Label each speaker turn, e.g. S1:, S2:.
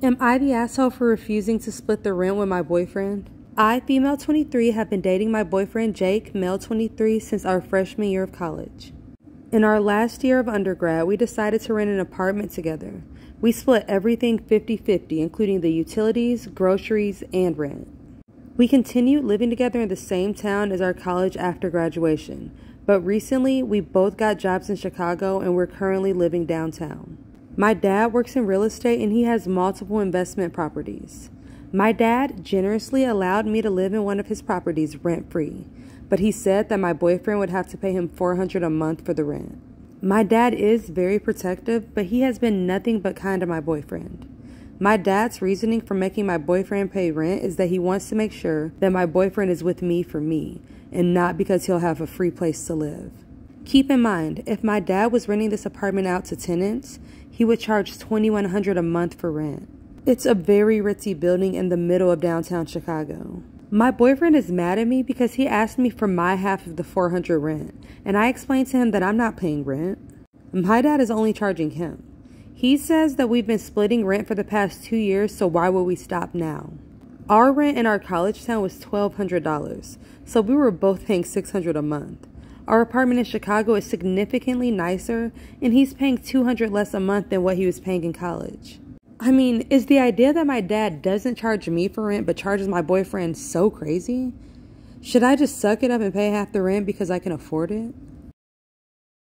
S1: Am I the asshole for refusing to split the rent with my boyfriend? I, female 23, have been dating my boyfriend Jake, male 23, since our freshman year of college. In our last year of undergrad, we decided to rent an apartment together. We split everything 50-50, including the utilities, groceries, and rent. We continued living together in the same town as our college after graduation, but recently we both got jobs in Chicago and we're currently living downtown. My dad works in real estate and he has multiple investment properties. My dad generously allowed me to live in one of his properties rent-free, but he said that my boyfriend would have to pay him $400 a month for the rent. My dad is very protective, but he has been nothing but kind to my boyfriend. My dad's reasoning for making my boyfriend pay rent is that he wants to make sure that my boyfriend is with me for me, and not because he'll have a free place to live. Keep in mind, if my dad was renting this apartment out to tenants, he would charge $2,100 a month for rent. It's a very ritzy building in the middle of downtown Chicago. My boyfriend is mad at me because he asked me for my half of the $400 rent, and I explained to him that I'm not paying rent. My dad is only charging him. He says that we've been splitting rent for the past 2 years, so why would we stop now? Our rent in our college town was $1,200, so we were both paying $600 a month. Our apartment in Chicago is significantly nicer, and he's paying $200 less a month than what he was paying in college. I mean, is the idea that my dad doesn't charge me for rent but charges my boyfriend so crazy? Should I just suck it up and pay half the rent because I can afford it?